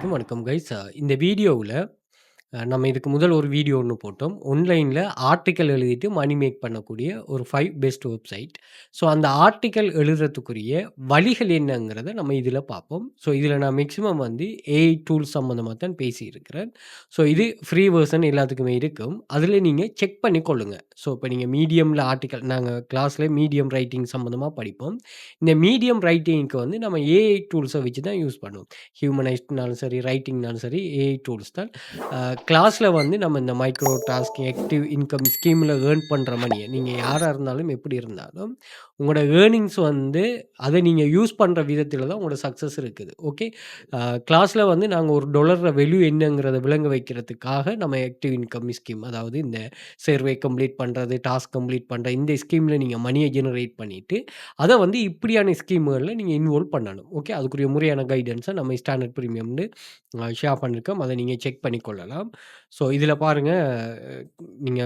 அனைவருக்கும் வணக்கம் கைஸ். இந்த வீடியோவுல நம்ம இதுக்கு முதல் ஒரு வீடியோ ஒண்ணு போட்டோம். ஆன்லைன்ல ஆர்டிக்கிள் எழுதிட்டு மணி மேக் பண்ணக்கூடிய ஒரு 5 பெஸ்ட் வெப்சைட். ஸோ அந்த ஆர்டிக்கிள் எழுதுறதுக்குரிய வழிகள் என்னங்கிறத நம்ம இதில பார்ப்போம். ஸோ இதில நான் மேக்ஸிமம் வந்து ஏஐ டூல்ஸ் சம்மந்தமா தான் பேசியிருக்கிறேன். ஸோ இது ஃப்ரீ வெர்ஷன் எல்லாத்துக்குமே இருக்கும். அதில நீங்க செக் பண்ணிக்கொள்ளுங்க. ஸோ இப்ப நீங்க மீடியம்ல ஆர்டிக்கிள் நாங்க கிளாஸ்ல மீடியம் ரைட்டிங் சம்மந்தமா படிப்போம். இந்த மீடியம் ரைட்டிங்க்கு வந்து நம்ம ஏஐ டூல்ஸ வச்சு தான் யூஸ் பண்ணுவோம். ஹியூமனைஸ்ட்னாலும் சரி, ரைட்டிங்னாலும் சரி ஏஐ டூல்ஸ் தான். கிளாஸ்ல வந்து நம்ம இந்த மைக்ரோ டாஸ்க், ஆக்டிவ் இன்கம் ஸ்கீம்ல ஏர்ன் பண்ற மணிய நீங்க யாரா இருந்தாலும், எப்படி இருந்தாலும், உங்களோட ஏர்னிங்ஸ் வந்து அத நீங்க யூஸ் பண்ற விதத்தில தான் உங்களோட சக்சஸ் இருக்குது. ஓகே. கிளாஸ்ல வந்து நாங்க ஒரு டாலர் வேல்யூ என்னங்கிறத விளங்க வைக்கிறதுக்காக நம்ம ஆக்டிவ் இன்கம் ஸ்கீம் அதாவது இந்த சர்வே கம்ப்ளீட் பண்றது, டாஸ்க் கம்ப்ளீட் பண்ற இந்த ஸ்கீம்ல நீங்க மணிய ஜெனரேட் பண்ணிட்டு, அத வந்து இப்படியான ஸ்கீம்கள்ல நீங்க இன்வால்வ் பண்ணணும். ஓகே. அதுக்குரிய முறையான கைடன்ஸ நம்ம ஸ்டாண்டர்ட் பிரீமியம்னு ஷேர் பண்ணியிருக்கோம். அத நீங்க செக் பண்ணிக்கொள்ளலாம். ஸோ இதில பாருங்க, நீங்க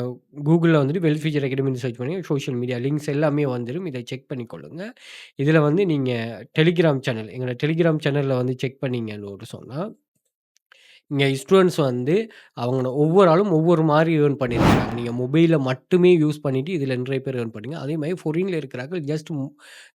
Googleல வந்துட்டு வெல்த் ஃபியூச்சர் அகாடமின்னு சர்ச் பண்ணி சோசியல் மீடியா லிங்க்ஸ் எல்லாமே வந்துரும். இத செக் பண்ணிக்கொள்ளுங்க. இதில வந்து நீங்க டெலிகிராம் சேனல் எங்களோட டெலிகிராம் சேனல்ல வந்து செக் பண்ணீங்கன்னு சொன்னா, இங்க ஸ்டூடண்ட்ஸ் வந்து அவங்க ஒவ்வொரு ஆளும் ஒவ்வொரு மாரி ஏர்ன் பண்ணியிருக்காங்க. நீங்க மொபைல மட்டுமே யூஸ் பண்ணிட்டு இதில நிறைய பேர் ஏர்ன் பண்ணீங்க. அதேமாரி ஃபாரின்ல இருக்கிறார்கள் ஜஸ்ட்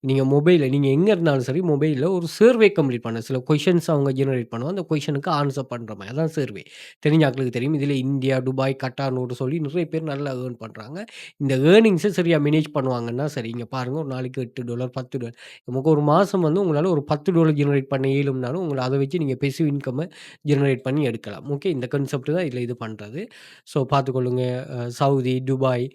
நீங்க மொபைல்ல நீங்க எங்க இருந்தாலும் சரி, மொபைல்ல ஒரு சர்வே கம்ப்ளீட் பண்ண சில கொஸ்டின்ஸ் அவங்க ஜெனரேட் பண்ணுவாங்க. அந்த கொஸ்டினுக்கு ஆன்ஸர் பண்ற மாரி அதான் சர்வே. தெரிஞ்ச ஆட்களுக்கு தெரியும். இதில இந்தியா, துபாய், கட்டார்ன்னு சொல்லி நிறைய பேர் நல்லா ஏர்ன் பண்றாங்க. இந்த ஏர்னிங்ஸ சரியா மேனேஜ் பண்ணுவாங்கன்னா சரி, இங்க பாருங்க ஒரு நாளைக்கு $8 $10 நமக்கு ஒரு மாசம் வந்து உங்களால ஒரு $10 ஜெனரேட் பண்ண இயலும்னாலும், உங்கள அத வச்சு நீங்க பெசிவ் இன்கம்ம ஜெனரேட் பண்ணி எடுக்கலாம். ஓகே. இந்த கான்செப்ட் தான் இதில இது பண்றது. ஸோ பார்த்துக்கொள்ளுங்க. சவுதி, துபாய்,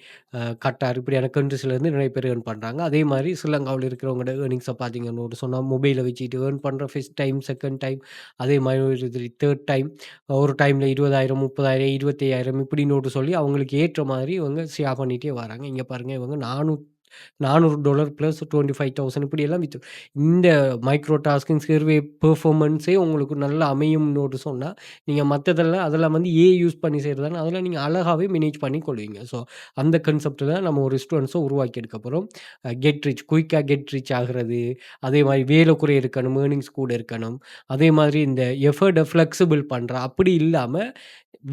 கட்டார் இப்படியான கண்ட்ரீஸ்லேருந்து நிறைய பேர் ஏர்ன் பண்றாங்க. அதே மாரி ஸ்ரீலங்காவுல இருக்கிறவங்களோட ஏர்னிங்ஸ பார்த்தீங்கன்னு சொன்னா, மொபைல வச்சுட்டு ஏர்ன் பண்ற ஃபர்ஸ்ட் டைம், செகண்ட் டைம், அதே மாரி ஒரு தேர்ட் டைம், ஒரு டைம்ல 20,000, 30,000, 25,000 இப்படின்னு சொல்லி அவங்களுக்கு ஏற்ற மாதிரி இவங்க ஷேர் பண்ணிட்டே வராங்க. இங்க பாருங்க இவங்க $400 பிளஸ் 25,000 இப்படியெல்லாம் இந்த மைக்ரோ டாஸ்கிங் சர்வே பெர்ஃபார்மன்ஸே உங்களுக்கு நல்லா அமையும்னு சொன்னா, நீங்க மத்ததெல்லாம் அதெல்லாம் வந்து யூஸ் பண்ணி செய்றதால அதெல்லாம் நீங்க அழகாவே மேனேஜ் பண்ணி கொள்வீங்க. ஸோ அந்த கான்செப்ட் தான் நம்ம ஒரு ஸ்டூடண்ட்ஸ உருவாக்கி எடுக்க போறோம். குயிக்கா கெட் ரிச் ஆகுறது, அதே மாரி வேலை குறை இருக்கணும், ஏர்னிங்ஸ் கூட இருக்கணும். அதே மாதிரி இந்த எஃபர்ட்ட ஃப்ளெக்சிபிள் பண்ற அப்படி இல்லாம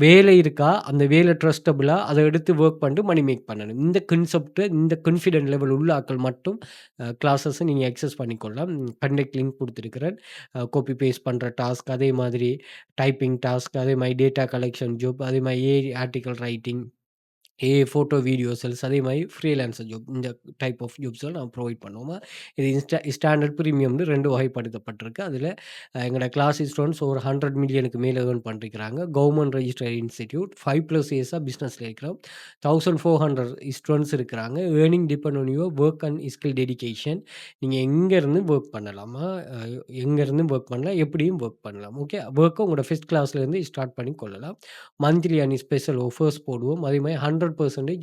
வேலை இருக்கா, அந்த வேலை ட்ரஸ்டபிளா அத எடுத்து வொர்க் பண்ணிட்டு மணி மேக் பண்ணணும். இந்த கான்செப்ட் இந்த கான்ஃபிடென்ட் லெவல் உள்ள ஆட்கள் மட்டும் கிளாஸஸ நீங்க அக்சஸ் பண்ணிக்கொள்ளலாம். கன்டெக்ட் லிங்க் குடுத்திருக்கிறேன். காப்பி பேஸ்ட் பண்ற டாஸ்க், அதே மாதிரி டைப்பிங் டாஸ்க், அதே மாரி டேட்டா கலெக்ஷன் ஜாப், அதே மாரி article writing, photo, video sales அதே மாரி ஃப்ரீலான்சர் ஜாப் இந்த டைப் ஆஃப் ஜாப்ஸ்லாம் நான் ப்ரொவைட் பண்ணுவோம். இது ஸ்டாண்டர்ட் பிரீமியம்னு 2 வகைப்படுத்தப்பட்டிருக்கு. அதில எங்களோட கிளாஸ் ஸ்டூடண்ட்ஸ் ஒரு 100 மில்லியனுக்கு மேல ஏர்ன் பண்ணியிருக்கிறாங்க. கவர்ன்மென்ட் ரெஜிஸ்டர்ட் இன்ஸ்டிடியூட் 5+ இயர்ஸா பிசினஸ்ல இருக்கிறோம். 1400 ஸ்டூடண்ட்ஸ் இருக்கிறாங்க. Earning depend on your work and skill dedication. நீங்க எங்கேருந்து வொர்க் பண்ணலாமா? எங்கேருந்து வொர்க் பண்ணலாம், எப்படியும் வொர்க் பண்ணலாம். ஓகே. வொர்க்க உங்களோட ஃபர்ஸ்ட் கிளாஸ்லேருந்து ஸ்டார்ட் பண்ணி கொள்ளலாம். மந்த்லி அண்ட் ஸ்பெஷல் ஆஃபர்ஸ் போடுவோம். அதே மாரி 100%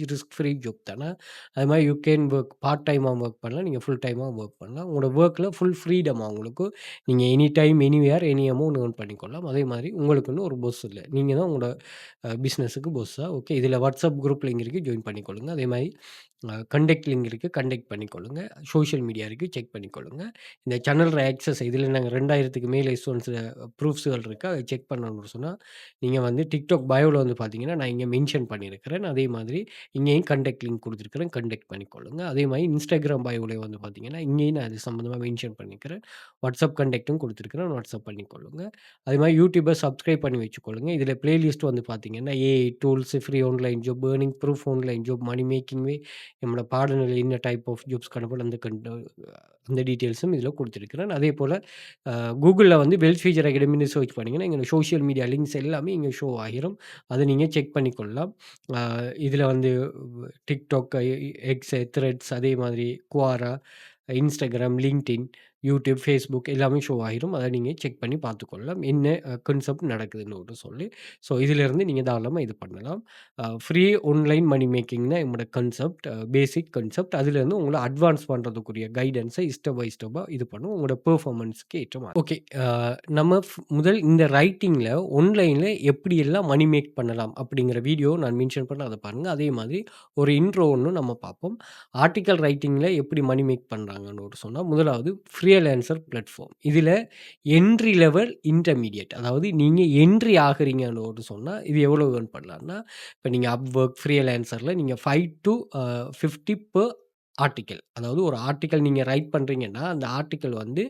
ரிஸ்க் ஃப்ரீ ஜாப் தானே. அது மாரி யூ கேன் வொர்க் பார்ட் டைமா வொர்க் பண்ணலாம். நீங்க ஃபுல் டைமா வொர்க் பண்ணலாம். உங்களோட வொர்க்ல ஃபுல் ஃப்ரீடமா உங்களுக்கு. நீங்க any time, anywhere, any amount earn பண்ணிக்கொள்ளலாம். அதே மாரி உங்களுக்குன்னு ஒரு பாஸ் இல்ல. நீங்க தான் உங்களோட பிசினஸுக்கு பாஸ்ஸா. ஓகே. இதில WhatsApp குரூப் லிங்க் இருக்கு. ஜாயின் பண்ணிக்கொள்ளுங்க. அதே மாரி கன்டெக்ட் லிங்க் இருக்கு. கன்டெக்ட் பண்ணிக்கொள்ளுங்க. சோசியல் மீடியா இருக்கு. செக் பண்ணிக்கொள்ளுங்க. இந்த சேனல்ற ஆக்சஸ் இதில நாங்க 2000க்கு மேல ஸ்டூடண்ட்ஸ் ப்ரூஃப்ஸ்கள் இருக்கு. அத செக் பண்ணணும்னு சொன்னா, நீங்க வந்து TikTok பயோல வந்து பார்த்தீங்கன்னா, நான் இங்க மென்ஷன் பண்ணியிருக்கிறேன். அதே மாதிரி இங்கேயும் கன்டெக்ட் லிங்க் குடுத்திருக்கிறேன். கன்டெக்ட் பண்ணிக்கொள்ளுங்க. அதே மாரி Instagram பயோல வந்து பார்த்தீங்கன்னா, இங்கேயும் நான் அது சம்மந்தமா மென்ஷன் பண்ணியிருக்கிறேன். WhatsApp கன்டெக்ட்டும் குடுத்திருக்கிறேன். WhatsApp பண்ணிக்கொள்ளுங்க. அதே மாரி YouTubeப சப்ஸ்கிரைப் பண்ணி வச்சுக்கொள்ளுங்க. இதில பிளேலிஸ்ட் வந்து பார்த்தீங்கன்னா, AI tools, free online job, earning proof online job, money making way நம்மளோட பாடநிலை என்ன டைப் ஆஃப் ஜாப்ஸ் காணப்படும் அந்த டீட்டெயில்ஸும் இதில குடுத்திருக்கிறேன். அதேபோல Googleல வந்து வெல்த் ஃபியூச்சர் அகாடமின்னு சர்ச் பண்ணீங்கன்னா, எங்களோட சோசியல் மீடியா லிங்க்ஸ் எல்லாமே இங்க ஷோ ஆகிரும். அத நீங்க செக் பண்ணிக்கொள்ளலாம். அ இதில வந்து TikTok, X, Threads அதே மாதிரி Quora, Instagram, LinkedIn, YouTube, Facebook எல்லாமே ஷோ ஆகிரும். அத நீங்க செக் பண்ணி பார்த்துக்கொள்ளலாம். என்ன கான்செப்ட் நடக்குதுன்னு சொல்லி. ஸோ இதிலிருந்து நீங்க தாராளமா இது பண்ணலாம். ஃப்ரீ ஆன்லைன் மணி மேக்கிங் தான் என்னோட கான்செப்ட். Basic concept. அதிலிருந்து உங்கள அட்வான்ஸ் பண்றதுக்குரிய கைடன்ஸ ஸ்டெப் பை ஸ்டெப்பா இது பண்ணும். உங்களோட பெர்ஃபார்மன்ஸ்க்கு ஏற்ற மாரி. ஓகே. நம்ம முதல் இந்த ரைட்டிங்ல ஆன்லைன்ல எப்படியெல்லாம் மணி மேக் பண்ணலாம் அப்படிங்கிற வீடியோ நான் மென்ஷன் பண்ணேன். அத பாருங்க. அதே மாதிரி ஒரு இன்ட்ரோ ஒண்ணு நம்ம பார்ப்போம். ஆர்டிக்கிள் ரைட்டிங்ல எப்படி மணி மேக் பண்றாங்கன்னு சொன்னா, முதலாவது ஃப்ரீலான்சர் பிளாட்ஃபார்ம். இதில என்ட்ரி லெவல், இன்டர்மீடியேட் அதாவது நீங்க என்ட்ரி ஆகுறீங்கன்னு சொன்னா, இது எவ்வளோ ஏர்ன் பண்ணலாம்னா, இப்ப நீங்க Upwork, ஃப்ரீலான்சர்ல நீங்க 5 டூ 50 பெர் ஆர்டிக்கிள். அதாவது ஒரு ஆர்டிக்கிள் நீங்க ரைட் பண்றீங்கன்னா, அந்த ஆர்டிக்கிள் வந்து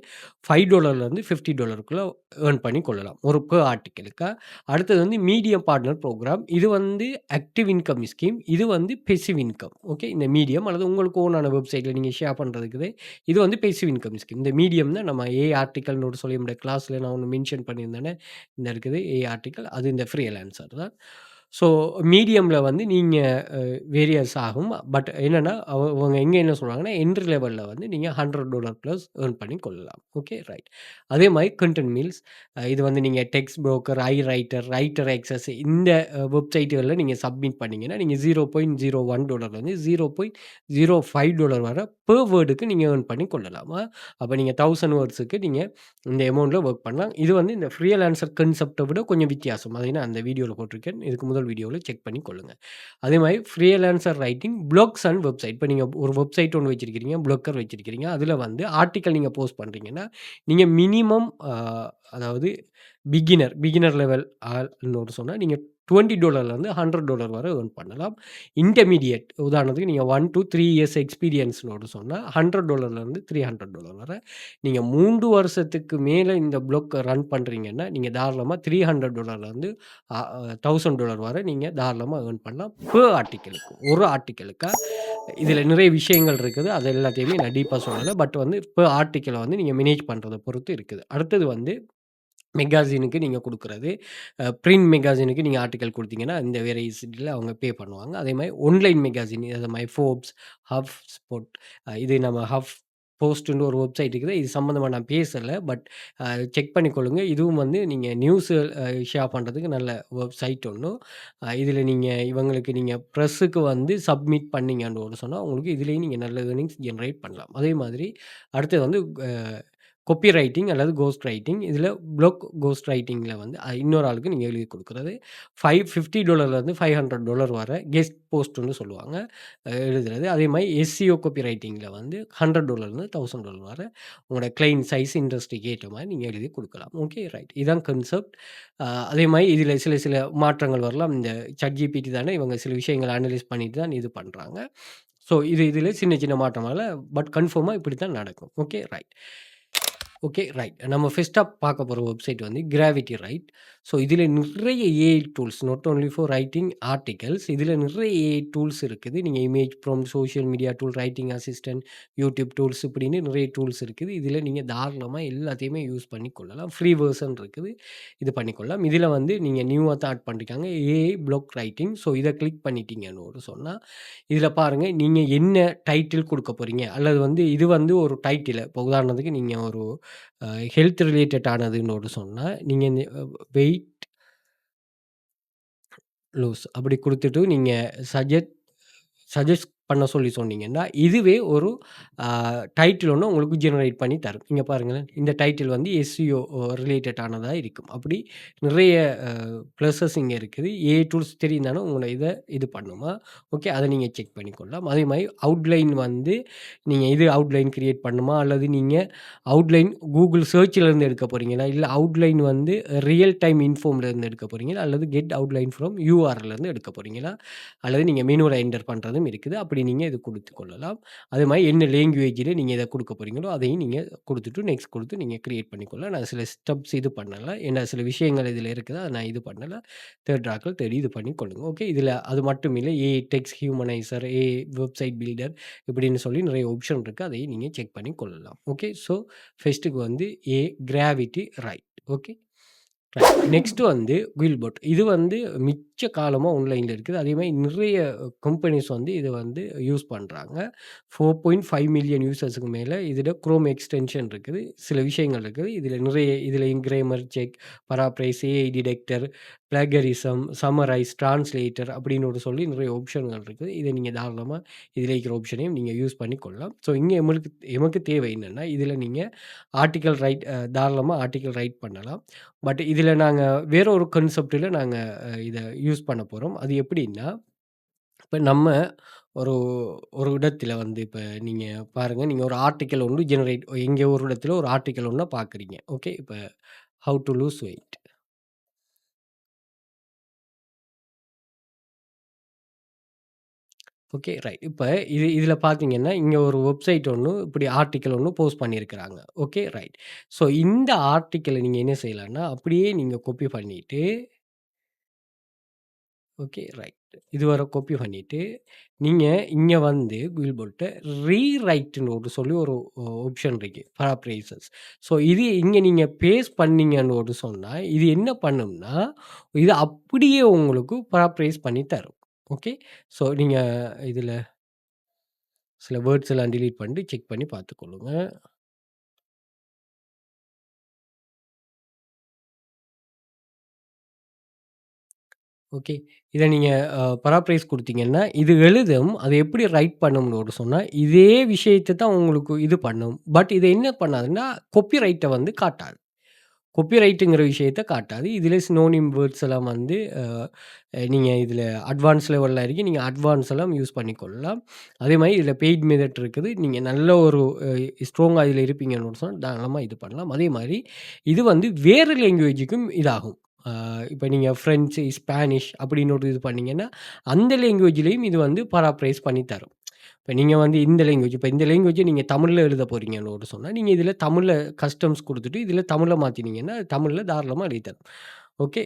$5லேருந்து $50க்குள்ள ஏர்ன் பண்ணி கொள்ளலாம். ஒரு பெர் ஆர்டிக்கிளுக்கு. அடுத்தது வந்து மீடியம் பார்ட்னர் புரோகிராம். இது வந்து ஆக்டிவ் இன்கம் ஸ்கீம். இது வந்து பெசிவ் இன்கம். ஓகே. இந்த மீடியம் அல்லது உங்களுக்கு ஓனான வெப்சைட்ல நீங்க ஷேர் பண்றதுக்கு இது வந்து பெசிவ் இன்கம் ஸ்கீம். இந்த மீடியம் தான் நம்ம ஏ ஆர்டிக்கல்னு ஒரு சொல்லி நம்முடைய கிளாஸ்ல நான் ஒண்ணு மென்ஷன் பண்ணியிருந்தேனே, இந்த இருக்குது ஏ ஆர்டிக்கல். அது இந்த ஃப்ரீலான்சர் தான். ஸோ மீடியம்ல வந்து நீங்க வேரியஸ் ஆகும். பட் என்னன்னா, அவங்க எங்க என்ன சொல்றாங்கன்னா, என்ட்ரி லெவல்ல வந்து நீங்க $100 பிளஸ் ஏர்ன் பண்ணி கொள்ளலாம். Okay, right. அதே மாரி கன்டென்ட் மீல்ஸ் இது வந்து நீங்க டெக்ஸ்ட் புரோக்கர், ஐரைட்டர், ரைட்டர் ஆக்சஸ் இந்த வெப்சைட்டுகள்ல நீங்க சப்மிட் பண்ணீங்கன்னா, நீங்க $0.01லேருந்து $0.05 வரை பெர் வேர்டுக்கு நீங்க ஏர்ன் பண்ணி கொள்ளலாம். அப்ப நீங்க 1000 வேர்ட்ஸுக்கு நீங்க இந்த அமௌண்ட்ல வொர்க் பண்ணலாம். இது வந்து இந்த ஃப்ரீலான்சர் கான்செப்ட்ட விட கொஞ்சம் வித்தியாசம். அதை நான் அந்த வீடியோல போட்டிருக்கேன். இதுக்கு முதல் வீடியோல செக் பண்ணி கொள்ளுங்க. அதே மாரி freelancer writing, blocks and website. இப்ப நீங்க ஒரு வெப்சைட் ஒண்ணு வச்சிருக்கிறீங்க, ப்ளாக்கர் வச்சிருக்கிறீங்க. அதுல வந்து ஆர்டிக்கிள் நீங்க போஸ்ட் பண்றீங்கன்னா, நீங்க மினிமம் அதாவது பிகினர் லெவல் ஆள்ன்னு சொன்னா, நீங்க $20லேருந்து $100 வரை ஏர்ன் பண்ணலாம். இன்டர்மீடியேட் உதாரணத்துக்கு நீங்க 1 டூ 3 இயர்ஸ் எக்ஸ்பீரியன்ஸ்ன்னு சொன்னா, $100லேருந்து $300 வரை. நீங்க 3 வருஷத்துக்கு மேல இந்த ப்ளாக் ரன் பண்றீங்கன்னா, நீங்க தாராளமா $300லேருந்து $1000 வரை நீங்க தாராளமா ஏர்ன் பண்ணலாம். பெர் ஆர்டிக்கிளுக்கு. ஒரு ஆர்டிக்கிளுக்கா. இதுல நிறைய விஷயங்கள் இருக்குது. அது எல்லாத்தையுமே நான் டீப்பா சொல்லல. பட் வந்து பெர் ஆர்டிக்கிள வந்து நீங்க மேனேஜ் பண்றத பொறுத்து இருக்குது. அடுத்தது வந்து மெகாசினுக்கு நீங்க குடுக்குறது. பிரிண்ட் மெகாசினுக்கு நீங்க ஆர்டிக்கிள் குடுத்தீங்கன்னா, இந்த வேரியஸ்ல அவங்க பே பண்ணுவாங்க. அதேமாரி ஆன்லைன் மெகாசின் அதேமாரி ஃபோர்ப்ஸ், ஹஃப் ஸ்பாட் இது நம்ம ஹஃப் போஸ்ட்ன்னு ஒரு வெப்சைட் இருக்குது. இது சம்மந்தமா நான் பேசல. பட் செக் பண்ணிக்கொள்ளுங்க. இதுவும் வந்து நீங்க நியூஸ் ஷேர் பண்றதுக்கு நல்ல வெப்சைட் ஒண்ணு. இதில நீங்க இவங்களுக்கு நீங்க பிரஸ்ஸுக்கு வந்து சப்மிட் பண்ணீங்கன்னு சொன்னா, உங்களுக்கு இதிலேயும் நீங்க நல்ல ஏர்னிங்ஸ் ஜெனரேட் பண்ணலாம். அதே மாதிரி அடுத்தது வந்து காப்பி ரைட்டிங் அல்லது கோஸ்ட் ரைட்டிங். இதில ப்ளாக் கோஸ்ட் ரைட்டிங்கில வந்து இன்னொரு ஆளுக்கு நீங்க எழுதி குடுக்குறது. $50லேருந்து $500 வரை கெஸ்ட் போஸ்ட்ன்னு சொல்லுவாங்க. எழுதுறது. அதேமாரி எஸ்சிஓ காப்பி ரைட்டிங்கில வந்து $100லேருந்து $1000 வரை உங்களோட கிளையன்ட் சைஸ், இண்டஸ்ட்ரிக்கு ஏற்ற மாரி நீங்க எழுதி குடுக்கலாம். Okay, right. இதான் கான்செப்ட். அதேமாரி இதில சில மாற்றங்கள் வரலாம். இந்த ChatGPT தானே இவங்க சில விஷயங்கள அனலைஸ் பண்ணிட்டு தான் இது பண்றாங்க. ஸோ இதில சின்ன மாற்றம் வரலாம். பட் கன்ஃபார்மா இப்படித்தான் நடக்கும். Okay, right. Okay, right. நம்ம ஃபர்ஸ்ட்டா பார்க்க போற வெப்சைட் வந்து கிராவிட்டி ரைட். ஸோ இதில நிறைய AI tools not only for writing articles. இதில நிறைய ஏஐ டூல்ஸ் இருக்குது. நீங்க image prompt, social media tool, writing assistant, YouTube tools இப்படின்னு நிறைய டூல்ஸ் இருக்குது. இதில நீங்க தாராளமா எல்லாத்தையுமே யூஸ் பண்ணிக்கொள்ளலாம். ஃப்ரீ வெர்ஷன் இருக்குது. இது பண்ணிக்கொள்ளலாம். இதில வந்து நீங்க நியூவா ஸ்டார்ட் பண்ணிருக்காங்க ஏஐ ப்ளாக் ரைட்டிங். ஸோ இத கிளிக் பண்ணிட்டீங்கன்னு சொன்னா, இதில பாருங்க நீங்க என்ன டைட்டில் குடுக்க போறீங்க? அல்லது வந்து இது வந்து ஒரு டைட்டில். இப்போ உதாரணத்துக்கு நீங்க ஒரு ஹெல்த் ரிலேட்டட் ஆனதுன்னு சொன்னா, நீங்க இந்த வெயிட் லூஸ் அப்படி குடுத்துட்டு நீங்க சஜெஸ்ட் பண்ண சொல்லி சொன்னீங்கன்னா, இதுவே ஒரு டைட்டில் ஒண்ணு உங்களுக்கு ஜெனரேட் பண்ணி தரும். இங்க பாருங்களேன். இந்த டைட்டில் வந்து எஸ்இஓ ரிலேட்டட் ஆனதா இருக்கும். அப்படி நிறைய ப்ளஸஸ் இங்க இருக்குது. ஏஐ டூல்ஸ் தெரியும் தானே உங்கள இது பண்ணுமா? ஓகே. அத நீங்க செக் பண்ணிக்கொள்ளலாம். அதே மாரி அவுட்லைன் வந்து நீங்க இது அவுட்லைன் கிரியேட் பண்ணுமா? அல்லது நீங்க அவுட்லைன் Google சர்ச்ல இருந்து எடுக்க போறீங்களா? இல்ல அவுட்லைன் வந்து ரியல் டைம் இன்ஃபார்ம்ல இருந்து எடுக்க போறீங்களா? அல்லது கெட் அவுட்லைன் ஃப்ரம் யூஆர்எல்ல இருந்து எடுக்க போறீங்களா? அல்லது நீங்க மெனுல என்டர் பண்றதும் இருக்குது. அப்படி நீங்க இது குடுத்துக் கொள்ளலாம். அதே மாரி என்ன லேங்குவேஜ்ல நீங்க இத குடுக்க போறீங்களோ, அதையும் நீங்க குடுத்துட்டு நெக்ஸ்ட் குடுத்து நீங்க கிரியேட் பண்ணிக்கொள்ளலாம். நான் சில ஸ்டெப்ஸ் இது பண்ணல. ஏன்னா சில விஷயங்கள் இதில இருக்குது. அத நான் இது பண்ணல. தேடி இது பண்ணிக்கொள்ளுங்க. ஓகே. இதில அது மட்டும் இல்ல. AI text humaniser, AI website builder இப்படின்னு சொல்லி நிறைய ஆப்ஷன் இருக்கு. அதையும் நீங்க செக் பண்ணி கொள்ளலாம். ஓகே. ஸோ ஃபர்ஸ்ட்டுக்கு வந்து கிராவிட்டி ரைட். ஓகே. நெக்ஸ்ட் வந்து குயில்போட். இது வந்து மிச்ச காலமா ஆன்லைன்ல இருக்குது. அதேமாரி நிறைய கம்பெனிஸ் வந்து இத வந்து யூஸ் பண்றாங்க. 4.5 மில்லியன் யூசர்ஸ்க்கு மேல இதில குரோம் எக்ஸ்டென்ஷன் இருக்குது. சில விஷயங்கள் இருக்குது. இதிலயும் grammar check, paraphrase, AI detector, plagiarism, summarise, translator அப்படின்னு சொல்லி நிறைய ஆப்ஷன்கள் இருக்குது. இத நீங்க தாராளமா இதில இருக்கிற ஆப்ஷனையும் நீங்க யூஸ் பண்ணிக்கொள்ளலாம். ஸோ இங்க எமக்கு தேவை என்னன்னா, இதில நீங்க ஆர்டிக்கிள் ரைட் தாராளமா ஆர்டிக்கிள் ரைட் பண்ணலாம். பட் இதில நாங்க வேற ஒரு கான்செப்ட்ல நாங்க இத யூஸ் பண்ண போறோம். அது எப்படின்னா, இப்ப நம்ம ஒரு ஒரு இடத்தில வந்து இப்ப நீங்க பாருங்க, நீங்க ஒரு ஆர்டிக்கிள் ஒண்ணு ஜெனரேட் எங்கேயோ ஒரு இடத்துல ஒரு ஆர்டிக்கிள் ஒண்ண பார்க்குறீங்க. ஓகே. இப்ப how to lose weight. Okay. Right. இப்ப இதில பார்த்தீங்கன்னா, இங்க ஒரு வெப்சைட் ஒண்ணு இப்படி ஆர்டிக்கிள் ஒண்ணு போஸ்ட் பண்ணியிருக்கிறாங்க. ஓகே. ரைட். ஸோ இந்த ஆர்டிக்கிள நீங்க என்ன செய்யலாம்னா, அப்படியே நீங்க காப்பி பண்ணிட்டு ஓகே. ரைட். இதுவர காப்பி பண்ணிட்டு, நீங்க இங்க வந்து கூகுள் போட்டு ரீரைட்ன்னு ஒரு சொல்லி ஒரு ஆப்ஷன் இருக்கு. பராப்ரேசஸ். ஸோ இது இங்க நீங்க பேஸ்ட் பண்ணீங்கன்னு ஒரு சொன்னா, இது என்ன பண்ணும்னா, இது அப்படியே உங்களுக்கு பராப்ரைஸ் பண்ணி தரும். ஓகே. ஸோ நீங்க இதுல சில வேர்ட்ஸ் எல்லாம் டெலீட் பண்ணிட்டு செக் பண்ணி பார்த்துக்கொள்ளுங்க. ஓகே. இத நீங்க பராப்ரைஸ் குடுத்தீங்கன்னா, இது எழுதும். அது எப்படி ரைட் பண்ணும்னு ஒரு சொன்னா, இதே விஷயத்த தான் உங்களுக்கு இது பண்ணும். பட் இது என்ன பண்ணாதுன்னா, காப்பி ரைட்ட வந்து காட்டாது. காப்பி ரைட்டுங்கிற விஷயத்த காட்டாது. இதில சினோனிம் வேர்ட்ஸ் எல்லாம் வந்து நீங்க இதில அட்வான்ஸ் லெவல்ல இருக்கு. நீங்க அட்வான்ஸ் எல்லாம் யூஸ் பண்ணிக்கொள்ளலாம். அதேமாரி இதில பெய்ட் மெத்தட் இருக்குது. நீங்க நல்ல ஒரு ஸ்ட்ராங்கா இதில இருப்பீங்கன்னு சொன்னா, தாராளமா இது பண்ணலாம். அதேமாரி இது வந்து வேறு லேங்குவேஜுக்கும் இதாகும். அ இப்ப நீங்க ஃப்ரெஞ்சு, ஸ்பானிஷ் அப்படின்னு ஒரு இது பண்ணீங்கன்னா, அந்த லேங்குவேஜ்லயும் இது வந்து பராப்ரைஸ் பண்ணி தரும். இப்ப நீங்க வந்து இந்த லேங்குவேஜ் இப்ப இந்த லேங்குவேஜ நீங்க தமிழ்ல எழுத போறீங்கன்னு ஒரு சொன்னா, நீங்க இதில தமிழ்ல கஸ்டம்ஸ் குடுத்துட்டு, இதில தமிழ்ல மாத்தினீங்கன்னா, தமிழ்ல தாராளமா எழுதி தரும். ஓகே.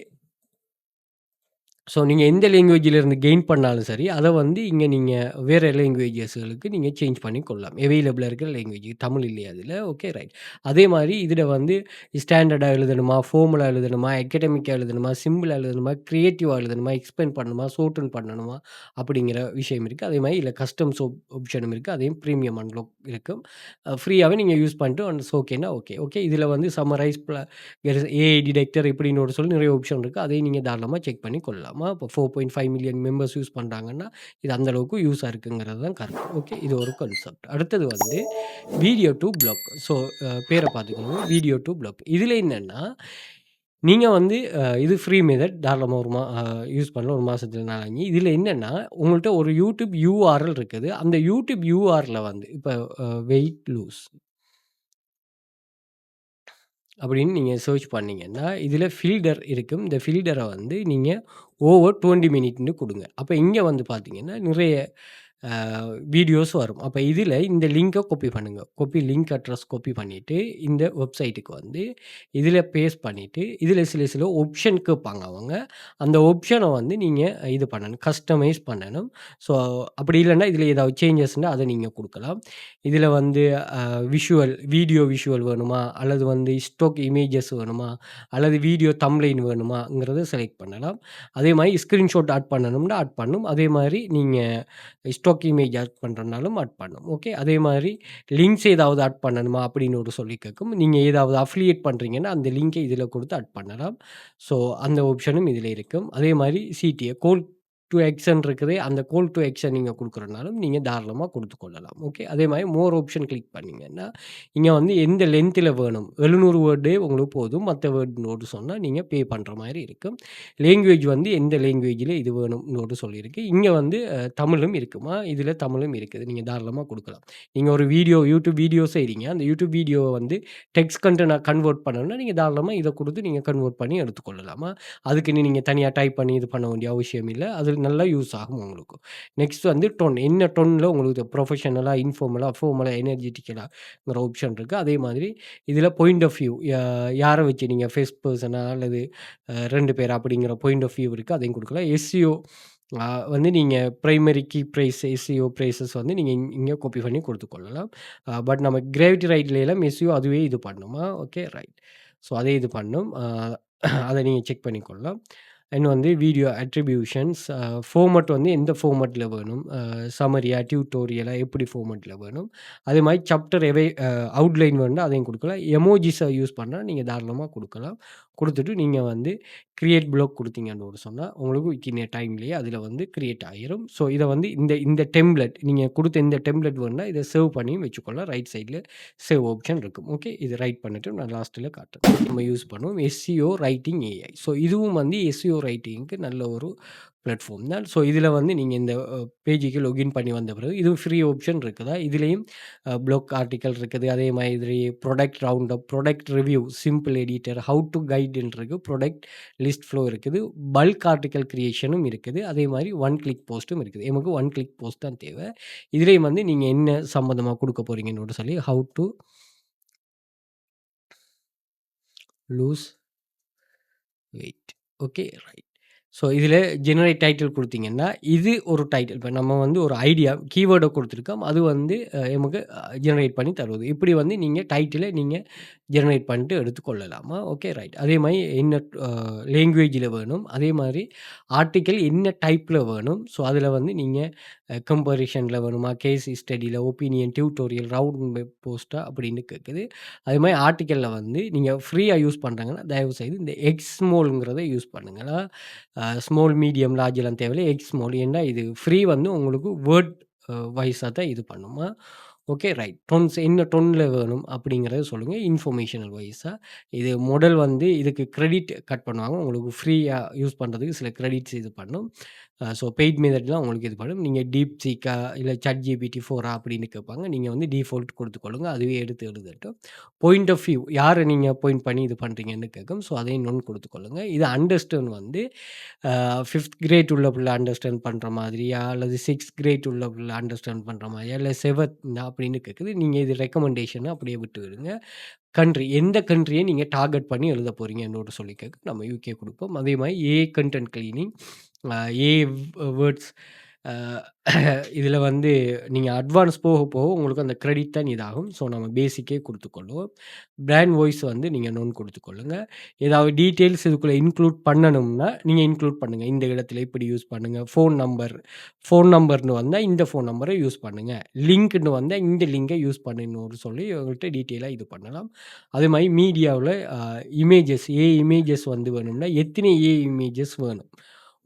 ஸோ நீங்க எந்த லேங்குவேஜ்ல இருந்து கெயின் பண்ணாலும் சரி, அத வந்து இங்க நீங்க வேற லேங்குவேஜஸ்களுக்கு நீங்க சேஞ்ச் பண்ணி கொள்ளலாம். அவைலபிளா இருக்கிற லேங்குவேஜ். தமிழ் இல்லையா அதுல? Okay right. அதே மாரி இதுல வந்து ஸ்டாண்டர்டா எழுதணுமா, ஃபார்மலா எழுதணுமா, அகாடமிக்கா எழுதணுமா, சிம்பிளா எழுதணுமா, கிரியேட்டிவா எழுதணுமா, எக்ஸ்பிளைன் பண்ணணுமா, ஷார்டன் பண்ணணுமா அப்படிங்கிற விஷயம் இருக்கு. அதே மாரி இதுல கஸ்டம்ஸ் ஆப்ஷனும் இருக்கு. அதையும் பிரீமியம் அன்லாக் இருக்கும். ஃப்ரீயாவே நீங்க யூஸ் பண்ணிட்டு ஒன்ஸ் ஓகேன்னா ஓகே. ஓகே. இதுல வந்து சம்மரைஸ் ஏஐ டிடெக்டர் இப்படின்னு ஒரு சொல்லி நிறைய ஆப்ஷன் இருக்கு. அதையும் நீங்க தாராளமா செக் பண்ணி கொள்ளலாமா. இப்போ 4.5 மில்லியன் மெம்பர்ஸ் யூஸ் பண்றாங்கன்னா, இது அந்த அளவுக்கு யூஸா இருக்குங்கிறது தான் கருத்து. ஓகே. இது ஒரு கான்செப்ட். அடுத்தது வந்து வீடியோ டூ ப்ளாக். ஸோ பேர பார்த்துக்கோங்க. Video to blog. இதுல என்னன்னா, நீங்க வந்து இது ஃப்ரீ மெத்தட் தாராளமா ஒரு யூஸ் பண்ணலாம். 1 மாசத்துல நாளாகி. இதுல என்னன்னா, உங்கள்ட்ட ஒரு யூடியூப் யூஆர்எல் இருக்குது. அந்த யூடியூப் யூஆர்எல்ல வந்து இப்ப வெயிட் லூஸ் அப்படின்னு நீங்க சர்ச் பண்ணீங்கன்னா, இதில ஃபில்டர் இருக்கும். இந்த ஃபில்டர வந்து நீங்க ஓவர் 20 மினிட்ன்னு குடுங்க. அப்ப இங்க வந்து பார்த்தீங்கன்னா, நிறைய வீடியோஸ் வரும். அப்ப இதில இந்த லிங்க காப்பி பண்ணுங்க. லிங்க் அட்ரஸ் காப்பி பண்ணிட்டு, இந்த வெப்சைட்டுக்கு வந்து இதில பேஸ்ட் பண்ணிட்டு, இதில சில சில ஆப்ஷன் கேட்பாங்க அவங்க. அந்த ஆப்ஷன வந்து நீங்க இது பண்ணணும். கஸ்டமைஸ் பண்ணணும். ஸோ அப்படி இல்லன்னா, இதில ஏதாவது சேஞ்சஸ்ன்னா அத நீங்க குடுக்கலாம். இதில வந்து வீடியோ விஷுவல் வேணுமா? அல்லது வந்து ஸ்டாக் இமேஜஸ் வேணுமா? அல்லது வீடியோ தம்ப்லைன் வேணுமாங்கிறத செலக்ட் பண்ணலாம். அதே மாரி ஸ்கிரீன்ஷாட் ஆட் பண்ணணும்னா ஆட் பண்ணும். அதே மாரி நீங்க ஸ்டாக் இமேஜ் ஆட் பண்றனாலும் ஆட் பண்ணும். ஓகே. அதே மாரி லிங்க்ஸ் ஏதாவது ஆட் பண்ணணுமா? அப்படின்னு ஒரு சொல்லி கேட்கும். நீங்க ஏதாவது அஃபிலியேட் பண்றீங்கன்னா, அந்த லிங்க இதில குடுத்து ஆட் பண்ணலாம். ஸோ அந்த ஆப்ஷனும் இதில இருக்கும். அதே மாரி சிடிஏ கோல் டூ ஆக்ஷன் இருக்குது. அந்த கால் டூ ஆக்ஷன் நீங்க குடுக்குறனாலும் நீங்க தாராளமா குடுத்துக் கொள்ளலாம். ஓகே. அதே மாரி மோர் ஆப்ஷன் கிளிக் பண்ணீங்கன்னா, இங்க வந்து எந்த லென்த்ல வேணும். 700 வேர்டே உங்களுக்கு போதும். மத்த வேர்ட் நோட் சொன்னா நீங்க பே பண்ற மாரி இருக்கும். லேங்குவேஜ் வந்து எந்த லேங்குவேஜ்ல இது வேணும்னு சொல்லியிருக்கு. இங்க வந்து தமிழும் இருக்குமா, இதுல தமிழும் இருக்குது. நீங்க தாராளமா குடுக்கலாம். நீங்க ஒரு யூடியூப் வீடியோ செய்றீங்க. அந்த யூடியூப் வீடியோவ வந்து டெக்ஸ்ட் கன்டென்ட்டா கன்வெர்ட் பண்ணணும்னா, நீங்க தாராளமா இத குடுத்து நீங்க கன்வெர்ட் பண்ணி எடுத்துக்கொள்ளலாமா. அதுக்குன்னு நீங்க தனியா டைப் பண்ணி இது பண்ண வேண்டிய அவசியம் இல்ல. அது நல்லா யூஸ் ஆகும் உங்களுக்கு. நெக்ஸ்ட் வந்து டோன். என்ன டோன்ல உங்களுக்கு ப்ரொஃபஷனலா, இன்ஃபார்மலா, ஃபார்மலா, எனர்ஜெட்டிக்கலாங்கிற ஆப்ஷன் இருக்கு. அதே மாதிரி இதுல பாயிண்ட் ஆஃப் வியூ யார வச்சு நீங்க ஃபர்ஸ்ட் பெர்சனா அல்லது 2 பேரா அப்படிங்கிற பாயிண்ட் ஆஃப் வியூ இருக்கு. அதையும் குடுக்கலாம். எஸ்இஓ அ வந்து நீங்க primary key phrase SEO phrases வந்து நீங்க இங்க காப்பி பண்ணி குடுத்துக் கொள்ளலாம். பட் நம்ம கிராவிட்டி ரைட்ல எல்லாம் எஸ்இஓ அதுவே இது பண்ணுமா? Okay right. ஸோ அதே இது பண்ணும். அத நீங்க செக் பண்ணிக்கொள்ளலாம். அண்ட் வந்து வீடியோ அட்ரிபியூஷன்ஸ் ஃபார்மட் வந்து எந்த ஃபார்மட்ல வேணும். சம்மரியா, டியூட்டோரியலா எப்படி ஃபார்மட்ல வேணும். அதே மாரி சாப்டர் அவுட்லைன் வேணும்னா அதையும் குடுக்கலாம். எமோஜிஸ யூஸ் பண்ணா நீங்க தாராளமா குடுக்கலாம். குடுத்துட்டு நீங்க வந்து கிரியேட் ப்ளாக் குடுத்தீங்கன்னு ஒரு சொன்னா, உங்களுக்கு வித்தின் எ டைம்லயே அதுல வந்து கிரியேட் ஆயிரும். ஸோ இத வந்து இந்த இந்த டெம்ப்ளேட் நீங்க குடுத்த இந்த டெம்ப்ளேட் வேணும்னா, இத சேவ் பண்ணியும் வச்சுக்கொள்ளலாம். ரைட் சைட்ல சேவ் ஆப்ஷன் இருக்கும். ஓகே. இது ரைட் பண்ணிட்டு நான் லாஸ்ட்ல காட்டுறேன். நம்ம யூஸ் பண்ணுவோம். SEO writing AI. ஸோ இதுவும் வந்து எஸ்சிஓ ரைட்டிங்க்கு நல்ல ஒரு பிளாட்ஃபார்ம் தான். ஸோ இதில வந்து நீங்க இந்த பேஜுக்கு லாகின் பண்ணி வந்த பிறகு இது ஃப்ரீ ஆப்ஷன் இருக்குதா, இதுலயும் ப்ளாக் ஆர்டிக்கல் இருக்குது. அதே மாதிரி product round up, product review, simple editor, how to கைடுன்னு இருக்கு. ப்ராடக்ட் லிஸ்ட் ஃப்ளோ இருக்குது. பல்க் ஆர்டிக்கல் கிரியேஷனும் இருக்குது. அதே மாரி ஒன் கிளிக் போஸ்ட்டும் இருக்குது. எமக்கு ஒன் கிளிக் போஸ்ட் தான் தேவை. இதுலயும் வந்து நீங்க என்ன சம்மந்தமா குடுக்க போறீங்கன்னு சொல்லி how to lose weight. Okay, right. So இதில ஜெனரேட் டைட்டில் குடுத்தீங்கன்னா, இது ஒரு டைட்டில். இப்ப நம்ம வந்து ஒரு ஐடியா கீவேர்ட குடுத்துருக்கோம். அது வந்து எமக்கு ஜெனரேட் பண்ணி தருவது. இப்படி வந்து நீங்க டைட்டில நீங்க ஜெனரேட் பண்ணிட்டு எடுத்துக்கொள்ளலாமா? Okay, right. அதே மாரி என்ன லேங்குவேஜ்ல வேணும். அதே மாரி ஆர்டிக்கிள் என்ன டைப்ல வேணும். ஸோ அதில வந்து நீங்க கம்பரிஷன்ல வேணுமா? கேஸ் ஸ்டடில, ஒப்பீனியன், டியூட்டோரியல், ரவுண்ட் வெப் போஸ்ட்டா அப்படின்னு கேட்குது. அதே மாரி ஆர்டிக்கிள்ல வந்து நீங்க ஃப்ரீயா யூஸ் பண்றாங்கன்னா, தயவுசெய்து இந்த எக்ஸ்மோல்ங்கிறத யூஸ் பண்ணுங்க. ஸ்மால், மீடியம், லார்ஜ்லாம் தேவையில்ல. எக்ஸ்மோல் ஏன்னா இது ஃப்ரீ வந்து உங்களுக்கு வேர்ட் வைஸா தான் இது பண்ணுமா? Okay, right. டொன்ஸ் என்ன டொன்ல வேணும் அப்படிங்கிறத சொல்லுங்க. இன்ஃபர்மேஷனல் வைஸா. இது மொடல் வந்து இதுக்கு கிரெடிட் கட் பண்ணுவாங்க. உங்களுக்கு ஃப்ரீயா யூஸ் பண்றதுக்கு சில கிரெடிட்ஸ் இது பண்ணும். ஸோ பெய்ட் மெத்தட்லாம் உங்களுக்கு இது பண்ணும். நீங்க டீப்சீக்கா இல்ல ChatGPT 4 அப்படின்னு கேட்பாங்க. நீங்க வந்து டிஃபால்ட் குடுத்துக்கொள்ளுங்க. அதுவே எடுத்து எழுதட்டும். பாயிண்ட் ஆஃப் வியூ யார நீங்க பாயிண்ட் பண்ணி இது பண்றீங்கன்னு கேட்கும். ஸோ அதையும் நோன் குடுத்துக்கொள்ளுங்க. இது அண்டர்ஸ்டாண்ட் வந்து 5த் கிரேட் உள்ள புள்ள அண்டர்ஸ்டாண்ட் பண்ற மாதிரியா, அல்லது 6த் கிரேட் உள்ள புள்ள அண்டர்ஸ்டாண்ட் பண்ற மாதிரியா, இல்ல 7த் அப்படின்னு கேட்குது. நீங்க இது ரெக்கமெண்டேஷன அப்படியே விட்டு விடுங்க. கண்ட்ரி எந்த கண்ட்ரிய நீங்க டார்கெட் பண்ணி எழுத போறீங்கன்னு சொல்லி கேட்கும். நம்ம யுகே குடுப்போம். அதே மாரி கன்டென்ட் கிளீனிங், அ வேர்ட்ஸ் அ இதில வந்து நீங்க அட்வான்ஸ் போக போக உங்களுக்கு அந்த கிரெடிட் தான் இதாகும். ஸோ நம்ம பேசிக்கே குடுத்துக்கொள்வோம். பிராண்ட் வாய்ஸ் வந்து நீங்க நோன் குடுத்துக்கொள்ளுங்க. ஏதாவது டீட்டெயில்ஸ் இதுக்குள்ள இன்க்ளூட் பண்ணணும்னா, நீங்க இன்க்ளூட் பண்ணுங்க. இந்த இடத்துல இப்படி யூஸ் பண்ணுங்க. ஃபோன் நம்பர்ன்னு வந்தா இந்த ஃபோன் நம்பர யூஸ் பண்ணுங்க. லிங்க்ன்னு வந்தா இந்த லிங்க யூஸ் பண்ணணும்னு சொல்லி உங்கள்ட்ட டீட்டெயிலா இது பண்ணலாம். அதே மாரி மீடியாவுல இமேஜஸ் இமேஜஸ் வந்து வேணும்னா, எத்தனை இமேஜஸ் வேணும்?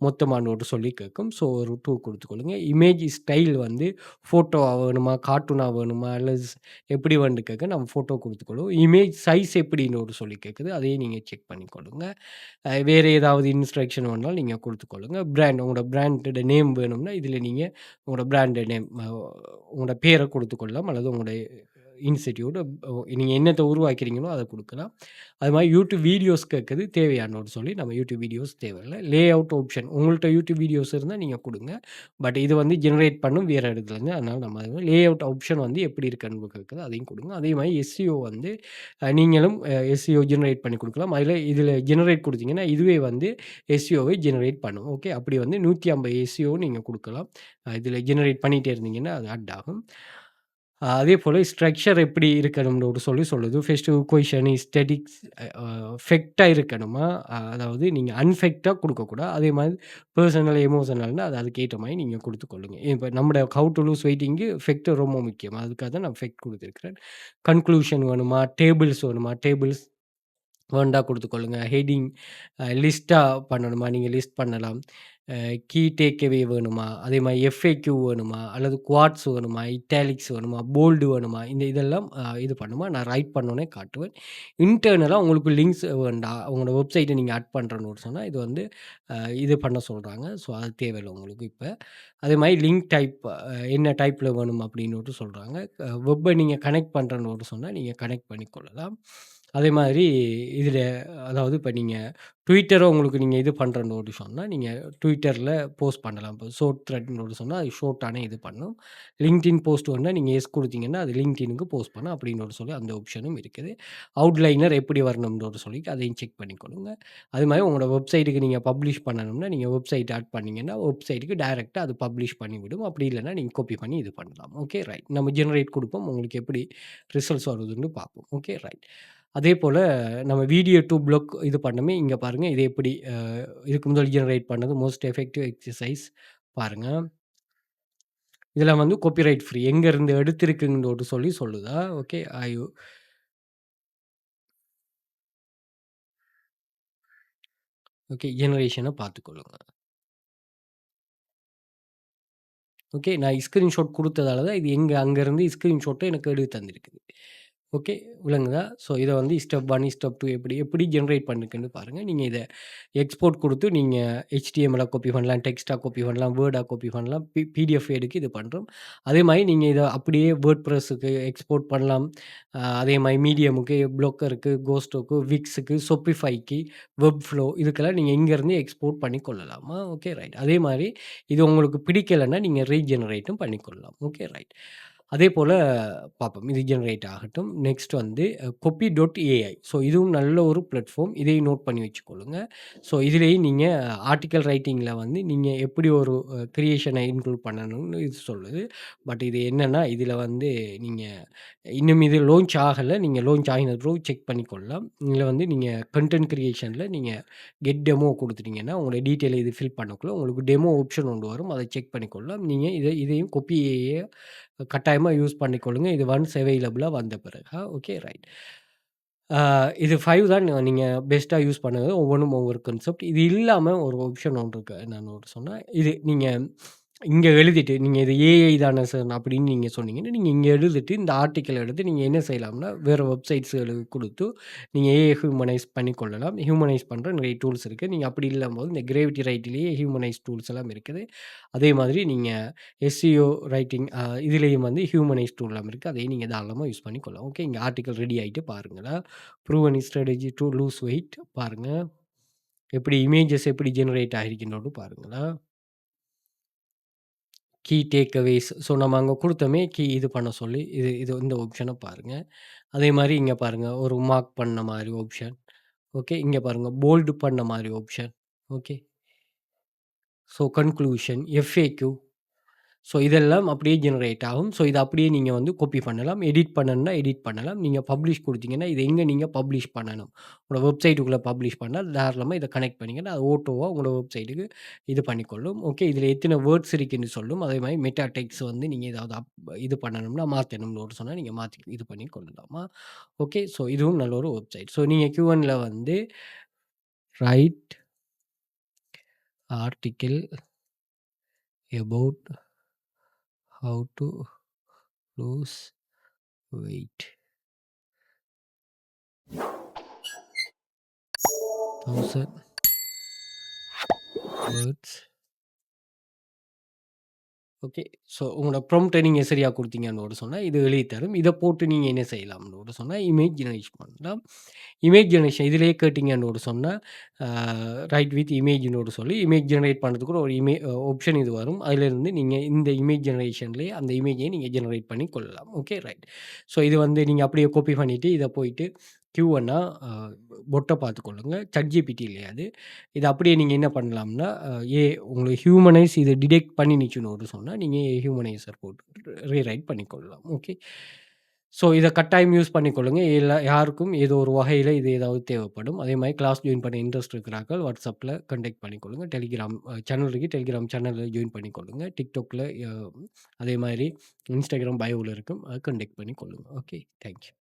மொத்தமானோட்டு சொல்லி கேட்கும். ஸோ ஒரு 2 குடுத்துக்கொள்ளுங்க. இமேஜ் ஸ்டைல் வந்து ஃபோட்டோவா வேணுமா? கார்ட்டூனா வேணுமா? அல்லது எப்படி வேணும்னு கேட்க நம்ம ஃபோட்டோ குடுத்துக்கொள்வோம். இமேஜ் சைஸ் எப்படின்னு ஒரு சொல்லி கேட்குது. அதையும் நீங்க செக் பண்ணிக்கொள்ளுங்க. வேற ஏதாவது இன்ஸ்ட்ரக்ஷன் வேணுனாலும் நீங்க குடுத்துக்கொள்ளுங்க. உங்களோட பிராண்டோட நேம் வேணும்னா, இதில நீங்க உங்களோட பிராண்ட் நேம் உங்களோட பேர குடுத்துக்கொள்ளலாம். அல்லது உங்களுடைய இன்ஸ்டிடியூட் நீங்க என்னத்த உருவாக்கிறீங்களோ அத குடுக்கலாம். அது மாரி யூடியூப் வீடியோஸ் கேட்குது தேவையானோன்னு சொல்லி நம்ம யூடியூப் வீடியோஸ் தேவையில்ல. லே அவுட் ஆப்ஷன் உங்கள்ட்ட யூடியூப் வீடியோஸ் இருந்தா நீங்க குடுங்க. பட் இது வந்து ஜெனரேட் பண்ணும் வேற இடத்துலருந்து. அதனால நம்ம லே அவுட் ஆப்ஷன் வந்து எப்படி இருக்குன்னு கேட்குது அதையும் குடுங்க. அதே மாரி எஸ்இஓ வந்து நீங்களும் எஸ்இஓ ஜெனரேட் பண்ணி குடுக்கலாம். இதில ஜெனரேட் குடுத்தீங்கன்னா, இதுவே வந்து எஸ்இஓவை ஜெனரேட் பண்ணும். ஓகே. அப்படி வந்து 150 எஸ்இஓ நீங்க குடுக்கலாம். இதில ஜெனரேட் பண்ணிட்டே இருந்தீங்கன்னா, அது ஆட் ஆகும். அதேபோல ஸ்ட்ரக்சர் எப்படி இருக்கணும்னு ஒரு சொல்லுது. ஃபர்ஸ்ட்டு கொஷன், ஸ்டேட்டிக்ஸ் ஃபெக்ட்டா இருக்கணுமா? அதாவது நீங்க அன்ஃபெக்ட்டா குடுக்கக்கூடாது. அதே மாரி பெர்சனல், எமோஷனல்னா அது அதுக்கேற்ற மாரி நீங்க குடுத்துக்கொள்ளுங்க. இப்ப நம்முடைய ஹவ் டு லூஸ் வெயிட்டிங்கு ஃபெக்ட் ரொம்ப முக்கியம். அதுக்காக தான் நான் ஃபெக்ட் குடுத்துருக்கிறேன். கன்க்ளூஷன் வேணுமா? டேபிள்ஸ் வேணுமா? டேபிள்ஸ் வேண்டா குடுத்துக்கொள்ளுங்க. ஹெட்டிங் லிஸ்ட்டா பண்ணணுமா? நீங்க லிஸ்ட் பண்ணலாம். கீ டேக் அவே வேணுமா? அதே மாரி எஃப்ஏக்யூ வேணுமா? அல்லது குவாட்ஸ் வேணுமா? இட்டாலிக்ஸ் வேணுமா? போல்டு வேணுமா? இதெல்லாம் இது பண்ணுமா, நான் ரைட் பண்ணோனே காட்டுவேன். இன்டர்னலா உங்களுக்கு லிங்க்ஸ் வேண்டாம். உங்களோட வெப்சைட்ட நீங்க ஆட் பண்றேன்னு சொன்னா, இது வந்து இது பண்ண சொல்றாங்க. ஸோ அது தேவையில்ல உங்களுக்கு இப்ப. அதே மாரி லிங்க் டைப் என்ன டைப்ல வேணும் அப்படின்னுட்டு சொல்றாங்க. வெப்ப நீங்க கனெக்ட் பண்றேன்னு சொன்னா, நீங்க கனெக்ட் பண்ணிக்கொள்ளலாம். அதே மாதிரி இதில அதாவது இப்ப நீங்க ட்விட்டர உங்களுக்கு நீங்க இது பண்றேன்னு சொன்னா, நீங்க ட்விட்டர்ல போஸ்ட் பண்ணலாம். இப்போ ஷார்ட் த்ரெட்ன்னு சொன்னா, அது ஷார்ட்டான இது பண்ணும். லிங்க்டின் போஸ்ட் வேணுனா நீங்க எஸ் குடுத்தீங்கன்னா, அது லிங்க்டினுக்கு போஸ்ட் பண்ணும் அப்படின்னு சொல்லி அந்த ஆப்ஷனும் இருக்குது. அவுட்லைனர் எப்படி வரணும்னு சொல்லி அதையும் செக் பண்ணிக்கொள்ளுங்க. அது மாரி உங்களோட வெப்சைட்டுக்கு நீங்க பப்ளிஷ் பண்ணணும்னா, நீங்க வெப்சைட் ஆட் பண்ணீங்கன்னா, வெப்சைட்டுக்கு டைரக்ட்டா அது பப்ளிஷ் பண்ணிவிடும். அப்படி இல்லன்னா, நீங்க காப்பி பண்ணி இது பண்ணலாம். Okay, right. நம்ம ஜெனரேட் குடுப்போம். உங்களுக்கு எப்படி ரிசல்ட்ஸ் வருதுன்னு பார்ப்போம். Okay, right. அதேபோல நம்ம வீடியோ டூ ப்ளாக் இது பண்ணோமே, இங்க பாருங்க. இது எப்படி இதுக்கு முதல் ஜெனரேட் பண்ணது மோஸ்ட் எஃபெக்டிவ் எக்ஸர்சைஸ் பாருங்க. இதுல வந்து காப்பிரைட் ஃப்ரீ. எங்க இருந்து எடுத்திருக்குங்கன்னு சொல்லி சொல்லுதா? ஓகே. ஓகே. ஜெனரேஷன பார்த்துக்கொள்ளுங்க. ஓகே. நான் ஸ்கிரீன்ஷாட் குடுத்ததால தான் இது எங்க அங்கருந்து ஸ்கிரீன்ஷாட்ட எனக்கு எடுத்து தந்திருக்குது. ஓகே. விளங்குதா? ஸோ இத வந்து ஸ்டெப் 1, ஸ்டெப் 2 எப்படி ஜெனரேட் பண்ணிருக்குன்னு பாருங்க. நீங்க இத எக்ஸ்போர்ட் குடுத்து நீங்க HTML-ஆ காப்பி பண்ணலாம், டெக்ஸ்ட்டா காப்பி பண்ணலாம், வேர்டா காப்பி பண்ணலாம், PDF எடுக்கு இது பண்றோம். அதே மாரி நீங்க இத அப்படியே வேர்ட்பிரஸ்ஸுக்கு எக்ஸ்போர்ட் பண்ணலாம். அதே மாரி மீடியமுக்கு, ப்ளோக்கருக்கு, கோஸ்டோக்கு, விக்ஸுக்கு, ஷாப்பிஃபைக்கு, வெப்ஃப்ளோ இதுக்கெல்லாம் நீங்க இங்கருந்து எக்ஸ்போர்ட் பண்ணிக் கொள்ளலாம். Okay right. அதே மாரி இது உங்களுக்கு பிடிக்கலன்னா நீங்க ரீஜெனரேட்டும் பண்ணிக்கொள்ளலாம். Okay right. அதேபோல பார்ப்போம். இது ஜெனரேட் ஆகட்டும். நெக்ஸ்ட் வந்து copy.ai. ஸோ இதுவும் நல்ல ஒரு பிளாட்ஃபார்ம். இதையும் நோட் பண்ணி வச்சுக்கொள்ளுங்க. ஸோ இதிலேயும் நீங்க ஆர்டிக்கல் ரைட்டிங்கில வந்து நீங்க எப்படி ஒரு கிரியேஷனை இன்க்ளூட் பண்ணணும்னு இது சொல்லுது. பட் இது என்னன்னா, இதில வந்து நீங்க இன்னும் இது லான்ச் ஆகல. நீங்க லான்ச் ஆகின பிறகு செக் பண்ணிக்கொள்ளலாம். இதில வந்து நீங்க கன்டென்ட் கிரியேஷன்ல நீங்க கெட் டெமோ குடுத்துட்டீங்கன்னா, உங்களோட டீட்டெயில் இது ஃபில் பண்ணக்குள்ள உங்களுக்கு டெமோ ஆப்ஷன் ஒன்று வரும். அதை செக் பண்ணிக்கொள்ளலாம். நீங்க இதையும் copy.ai கட்டாயமா யூஸ் பண்ணிக்கொள்ளுங்க. இது ஒன்ஸ் அவைலபிளா வந்த பிறகு. Okay right. இது 5 தான் நீங்க பெஸ்ட்டா யூஸ் பண்ணது. ஒவ்வொன்னும் ஒவ்வொரு கான்செப்ட். இது இல்லாம ஒரு ஆப்ஷன் ஒண்ணு இருக்கு. நான் ஒரு சொன்னேன். இது நீங்க இங்க எழுதிட்டு, நீங்க இது ஏஐ தானே சார் அப்படின்னு நீங்க சொன்னீங்கன்னா, நீங்க இங்க எழுதிட்டு இந்த ஆர்டிக்கிள் எடுத்து நீங்க என்ன செய்யலாம்னா, வேற வெப்சைட்ஸ்களுக்கு குடுத்து நீங்க ஏஐ ஹியூமனைஸ் பண்ணிக்கொள்ளலாம். ஹியூமனைஸ் பண்ற நிறைய டூல்ஸ் இருக்கு. நீங்க அப்படி இல்லம்போது இந்த கிரேவிட்டி ரைட்லயே ஹியூமனைஸ் டூல்ஸ் எல்லாம் இருக்குது. அதே மாதிரி நீங்க எஸ்சிஓ ரைட்டிங் இதுலயும் வந்து ஹியூமனைஸ் டூல்லாம் இருக்கு. அதையும் நீங்க தாராளமா யூஸ் பண்ணிக்கொள்ளலாம். ஓகே. இங்க ஆர்டிக்கிள் ரெடி ஆயிட்டு பாருங்களா. Proven strategy to lose weight பாருங்க. எப்படி இமேஜஸ் எப்படி ஜெனரேட் ஆகிருக்கின்றோன்னு பாருங்களா. Key take அவேஸ். ஸோ நம்ம அங்க குடுத்தோமே கீ இது பண்ண சொல்லி, இது இந்த ஆப்ஷன பாருங்க. அதே மாரி இங்க பாருங்க, ஒரு மார்க் பண்ண மாரி ஆப்ஷன். ஓகே. இங்க பாருங்க போல்டு பண்ண மாரி option. Okay. So conclusion, FAQ. So இதெல்லாம் அப்படியே ஜெனரேட் ஆகும். ஸோ இத அப்படியே நீங்க வந்து காப்பி பண்ணலாம். எடிட் பண்ணணும்னா எடிட் பண்ணலாம். நீங்க பப்ளிஷ் குடுத்தீங்கன்னா, இத எங்க நீங்க பப்ளிஷ் பண்ணணும். உங்களோட வெப்சைட்டுக்குள்ள பப்ளிஷ் பண்ணா தாராளமா இத கனெக்ட் பண்ணிங்கன்னா, அது ஆட்டோவா உங்களோட வெப்சைட்டுக்கு இது பண்ணிக்கொள்ளும். ஓகே. இதுல எத்தன வேர்ட்ஸ் இருக்குன்னு சொல்லும். அதே மாரி மெட்டா டெக்ஸ்ட் வந்து நீங்க ஏதாவது இது பண்ணணும்னா மாத்தணும்னு சொன்னா நீங்க மாத்தி இது பண்ணி கொள்ளலாமா. ஓகே. ஸோ இதுவும் நல்ல ஒரு வெப்சைட். ஸோ நீங்க Q1ல வந்து write article about how to lose weight 1000 words. Okay. So உங்களோட ப்ராம்ப்ட்ட நீங்க சரியா குடுத்தீங்கன்னு சொன்னா, இது எழுதி தரும். இத போட்டு நீங்க என்ன செய்யலாம்னு சொன்னா, இமேஜ் ஜெனரேஷன் பண்ணலாம். இமேஜ் ஜெனரேஷன் இதிலேயே கேட்டீங்கன்னு சொன்னா, அ ரைட் வித் இமேஜ்னோடு சொல்லி இமேஜ் ஜெனரேட் பண்ணுறதுக்கு ஒரு ஆப்ஷன் இது வரும். அதிலிருந்து நீங்க இந்த இமேஜ் ஜெனரேஷன்லேயே அந்த இமேஜை நீங்க ஜெனரேட் பண்ணி கொள்ளலாம். Okay right. ஸோ இது வந்து நீங்க அப்படியே காப்பி பண்ணிட்டு, இத போயிட்டு Q1 அ பொட்ட பார்த்துக்கொள்ளுங்க. ChatGPT இல்லையா அது. இத அப்படியே நீங்க என்ன பண்ணலாம்னா, உங்களுக்கு ஹியூமனைஸ் இது டிடெக்ட் பண்ணினுச்சுன்னு சொன்னா, நீங்க ஹியூமனைசர் போட்டு ரீரைட் பண்ணிக்கொள்ளலாம். ஓகே. ஸோ இத கட்டாயம் யூஸ் பண்ணிக்கொள்ளுங்க. யாருக்கும் ஏதோ ஒரு வகையில இது ஏதாவது தேவைப்படும். அதே மாரி கிளாஸ் ஜாயின் பண்ண இன்ட்ரெஸ்ட் இருக்கிறார்கள் WhatsAppல கான்டாக்ட் பண்ணிக்கொள்ளுங்க. Telegram சேனல் இருக்கு. Telegram சேனல்ல ஜாயின் பண்ணிக்கொள்ளுங்க. TikTokல அதே மாரி Instagram பயோல இருக்கும். கான்டாக்ட் பண்ணிக்கொள்ளுங்க. ஓகே. Thank you.